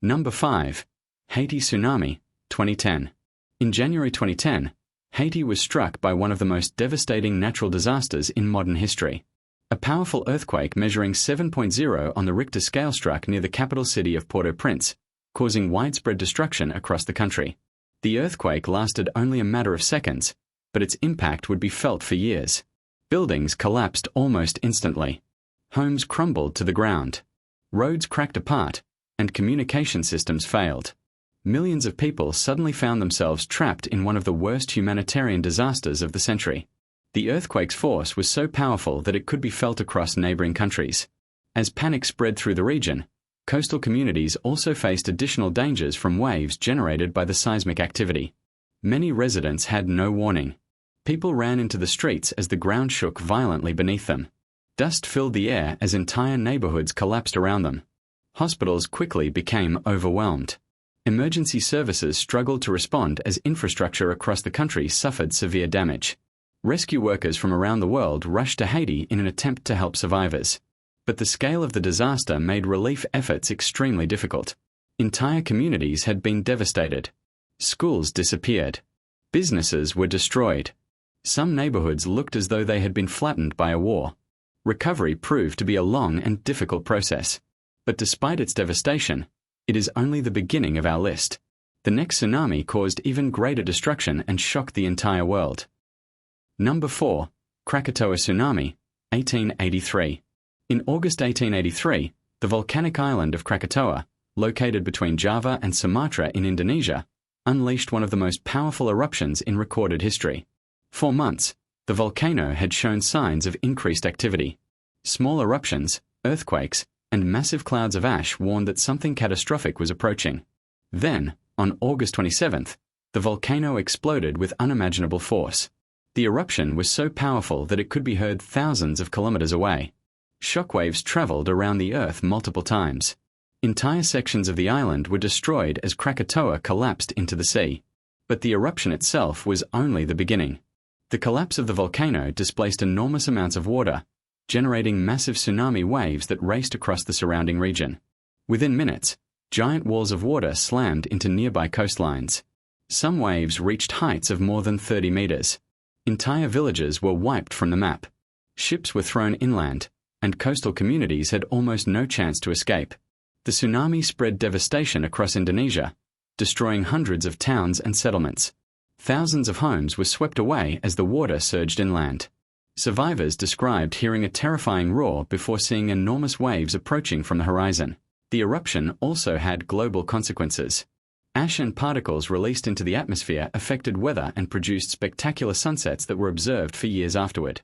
Number 5. Haiti Tsunami, 2010. In January 2010, Haiti was struck by one of the most devastating natural disasters in modern history. A powerful earthquake measuring 7.0 on the Richter scale struck near the capital city of Port-au-Prince, causing widespread destruction across the country. The earthquake lasted only a matter of seconds, but its impact would be felt for years. Buildings collapsed almost instantly. Homes crumbled to the ground. Roads cracked apart, and communication systems failed. Millions of people suddenly found themselves trapped in one of the worst humanitarian disasters of the century. The earthquake's force was so powerful that it could be felt across neighboring countries. As panic spread through the region, coastal communities also faced additional dangers from waves generated by the seismic activity. Many residents had no warning. People ran into the streets as the ground shook violently beneath them. Dust filled the air as entire neighborhoods collapsed around them. Hospitals quickly became overwhelmed. Emergency services struggled to respond as infrastructure across the country suffered severe damage. Rescue workers from around the world rushed to Haiti in an attempt to help survivors. But the scale of the disaster made relief efforts extremely difficult. Entire communities had been devastated. Schools disappeared. Businesses were destroyed. Some neighborhoods looked as though they had been flattened by a war. Recovery proved to be a long and difficult process. But despite its devastation, it is only the beginning of our list. The next tsunami caused even greater destruction and shocked the entire world. Number 4. Krakatoa Tsunami, 1883. In August 1883, the volcanic island of Krakatoa, located between Java and Sumatra in Indonesia, unleashed one of the most powerful eruptions in recorded history. For months, the volcano had shown signs of increased activity. Small eruptions, earthquakes, and massive clouds of ash warned that something catastrophic was approaching. Then, on August 27th, the volcano exploded with unimaginable force. The eruption was so powerful that it could be heard thousands of kilometers away. Shockwaves traveled around the Earth multiple times. Entire sections of the island were destroyed as Krakatoa collapsed into the sea. But the eruption itself was only the beginning. The collapse of the volcano displaced enormous amounts of water, generating massive tsunami waves that raced across the surrounding region. Within minutes, giant walls of water slammed into nearby coastlines. Some waves reached heights of more than 30 meters. Entire villages were wiped from the map. Ships were thrown inland, and coastal communities had almost no chance to escape. The tsunami spread devastation across Indonesia, destroying hundreds of towns and settlements. Thousands of homes were swept away as the water surged inland. Survivors described hearing a terrifying roar before seeing enormous waves approaching from the horizon. The eruption also had global consequences. Ash and particles released into the atmosphere affected weather and produced spectacular sunsets that were observed for years afterward.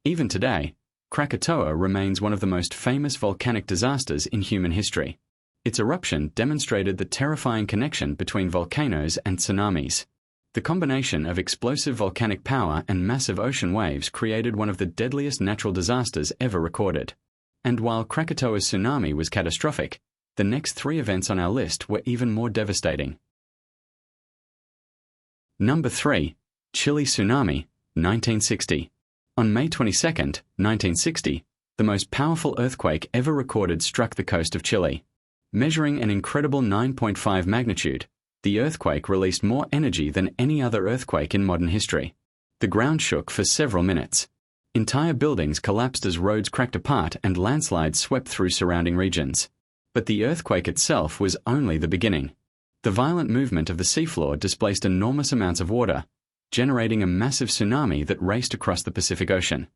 Even today, Krakatoa remains one of the most famous volcanic disasters in human history. Its eruption demonstrated the terrifying connection between volcanoes and tsunamis. The combination of explosive volcanic power and massive ocean waves created one of the deadliest natural disasters ever recorded. And while Krakatoa's tsunami was catastrophic, the next 3 events on our list were even more devastating. Number 3. Chile Tsunami, 1960. On May 22, 1960, the most powerful earthquake ever recorded struck the coast of Chile. Measuring an incredible 9.5 magnitude, the earthquake released more energy than any other earthquake in modern history. The ground shook for several minutes. Entire buildings collapsed as roads cracked apart and landslides swept through surrounding regions. But the earthquake itself was only the beginning. The violent movement of the seafloor displaced enormous amounts of water, generating a massive tsunami that raced across the Pacific Ocean.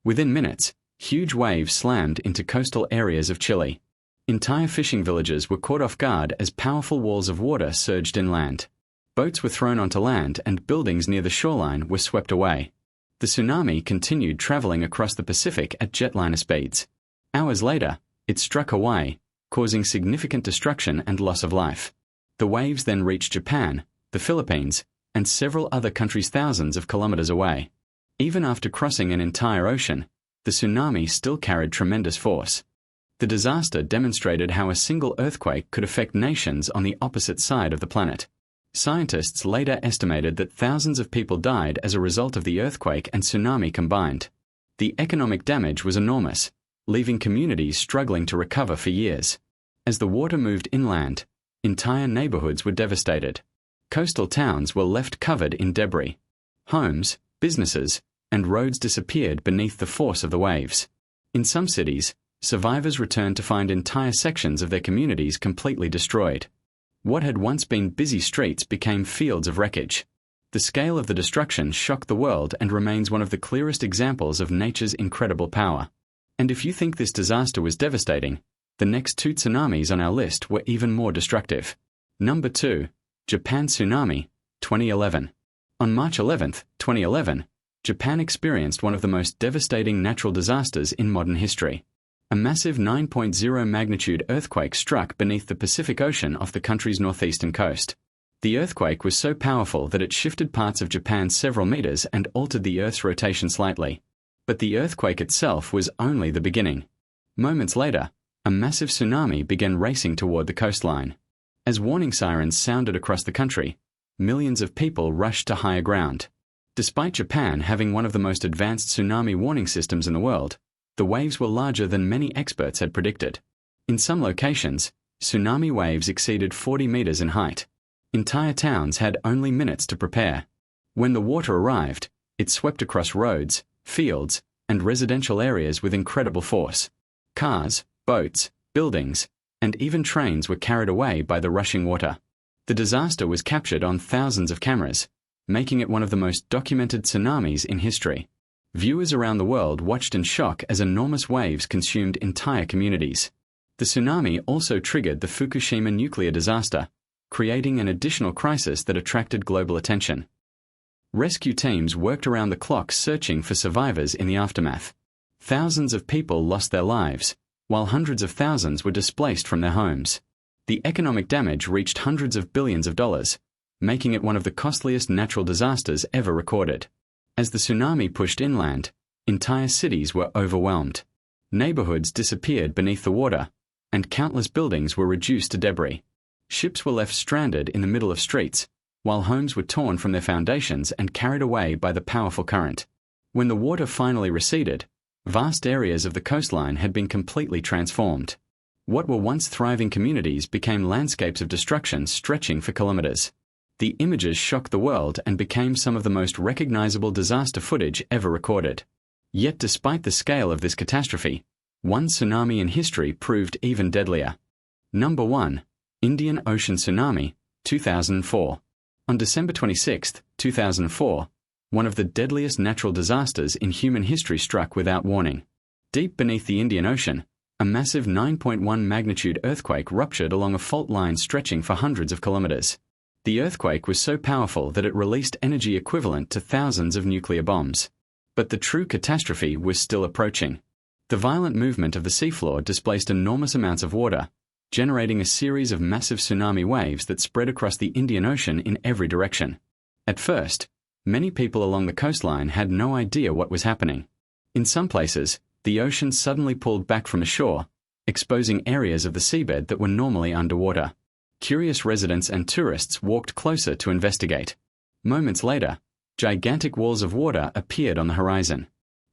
Within minutes, huge waves slammed into coastal areas of Chile. Entire fishing villages were caught off guard as powerful walls of water surged inland. Boats were thrown onto land and buildings near the shoreline were swept away. The tsunami continued traveling across the Pacific at jetliner speeds. Hours later, it struck Hawaii, causing significant destruction and loss of life. The waves then reached Japan, the Philippines, and several other countries thousands of kilometers away. Even after crossing an entire ocean, the tsunami still carried tremendous force. The disaster demonstrated how a single earthquake could affect nations on the opposite side of the planet. Scientists later estimated that thousands of people died as a result of the earthquake and tsunami combined. The economic damage was enormous, leaving communities struggling to recover for years. As the water moved inland, Entire neighborhoods were devastated. Coastal towns were left covered in debris. Homes, businesses, and roads disappeared beneath the force of the waves. In some cities, survivors returned to find entire sections of their communities completely destroyed. What had once been busy streets became fields of wreckage. The scale of the destruction shocked the world and remains one of the clearest examples of nature's incredible power. And if you think this disaster was devastating, the next two tsunamis on our list were even more destructive. Number 2. Japan Tsunami, 2011. On March 11, 2011, Japan experienced one of the most devastating natural disasters in modern history. A massive 9.0 magnitude earthquake struck beneath the Pacific Ocean off the country's northeastern coast. The earthquake was so powerful that it shifted parts of Japan several meters and altered the Earth's rotation slightly. But the earthquake itself was only the beginning. Moments later, a massive tsunami began racing toward the coastline. As warning sirens sounded across the country, millions of people rushed to higher ground. Despite Japan having one of the most advanced tsunami warning systems in the world, the waves were larger than many experts had predicted. In some locations, tsunami waves exceeded 40 meters in height. Entire towns had only minutes to prepare. When the water arrived, it swept across roads, fields, and residential areas with incredible force. Cars, boats, buildings, and even trains were carried away by the rushing water. The disaster was captured on thousands of cameras, making it one of the most documented tsunamis in history. Viewers around the world watched in shock as enormous waves consumed entire communities. The tsunami also triggered the Fukushima nuclear disaster, creating an additional crisis that attracted global attention. Rescue teams worked around the clock searching for survivors in the aftermath. Thousands of people lost their lives, while hundreds of thousands were displaced from their homes. The economic damage reached hundreds of billions of dollars, making it one of the costliest natural disasters ever recorded. As the tsunami pushed inland, entire cities were overwhelmed. Neighborhoods disappeared beneath the water, and countless buildings were reduced to debris. Ships were left stranded in the middle of streets, while homes were torn from their foundations and carried away by the powerful current. When the water finally receded, vast areas of the coastline had been completely transformed. What were once thriving communities became landscapes of destruction stretching for kilometers. The images shocked the world and became some of the most recognizable disaster footage ever recorded. Yet despite the scale of this catastrophe, one tsunami in history proved even deadlier. Number 1. Indian Ocean Tsunami, 2004. On December 26, 2004, one of the deadliest natural disasters in human history struck without warning. Deep beneath the Indian Ocean, a massive 9.1 magnitude earthquake ruptured along a fault line stretching for hundreds of kilometers. The earthquake was so powerful that it released energy equivalent to thousands of nuclear bombs. But the true catastrophe was still approaching. The violent movement of the seafloor displaced enormous amounts of water, generating a series of massive tsunami waves that spread across the Indian Ocean in every direction. At first, many people along the coastline had no idea what was happening. In some places, the ocean suddenly pulled back from the shore, exposing areas of the seabed that were normally underwater. Curious residents and tourists walked closer to investigate. Moments later, gigantic walls of water appeared on the horizon.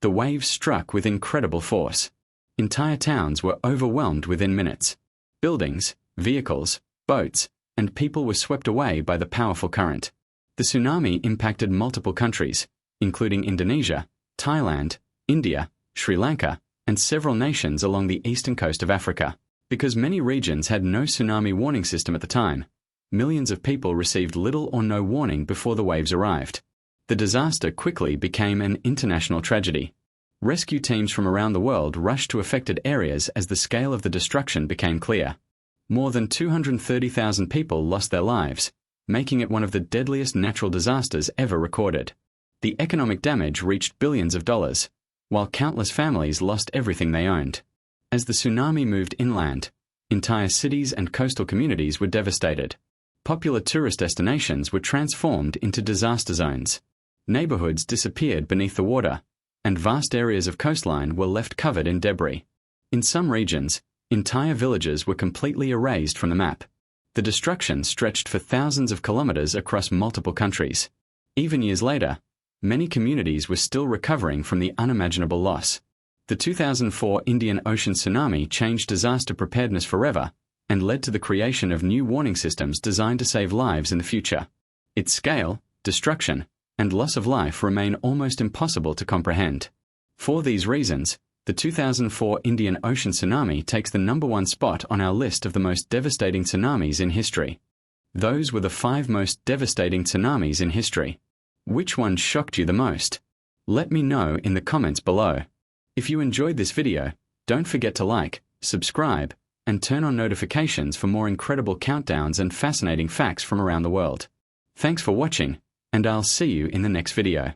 The waves struck with incredible force. Entire towns were overwhelmed within minutes. Buildings, vehicles, boats, and people were swept away by the powerful current. The tsunami impacted multiple countries, including Indonesia, Thailand, India, Sri Lanka, and several nations along the eastern coast of Africa. Because many regions had no tsunami warning system at the time, millions of people received little or no warning before the waves arrived. The disaster quickly became an international tragedy. Rescue teams from around the world rushed to affected areas as the scale of the destruction became clear. More than 230,000 people lost their lives, making it one of the deadliest natural disasters ever recorded. The economic damage reached billions of dollars, while countless families lost everything they owned. As the tsunami moved inland, entire cities and coastal communities were devastated. Popular tourist destinations were transformed into disaster zones. Neighborhoods disappeared beneath the water, and vast areas of coastline were left covered in debris. In some regions, entire villages were completely erased from the map. The destruction stretched for thousands of kilometers across multiple countries. Even years later, many communities were still recovering from the unimaginable loss. The 2004 Indian Ocean tsunami changed disaster preparedness forever and led to the creation of new warning systems designed to save lives in the future. Its scale, destruction, and loss of life remain almost impossible to comprehend. For these reasons, the 2004 Indian Ocean tsunami takes the #1 spot on our list of the most devastating tsunamis in history. Those were the 5 most devastating tsunamis in history. Which one shocked you the most? Let me know in the comments below. If you enjoyed this video, don't forget to like, subscribe, and turn on notifications for more incredible countdowns and fascinating facts from around the world. Thanks for watching, and I'll see you in the next video.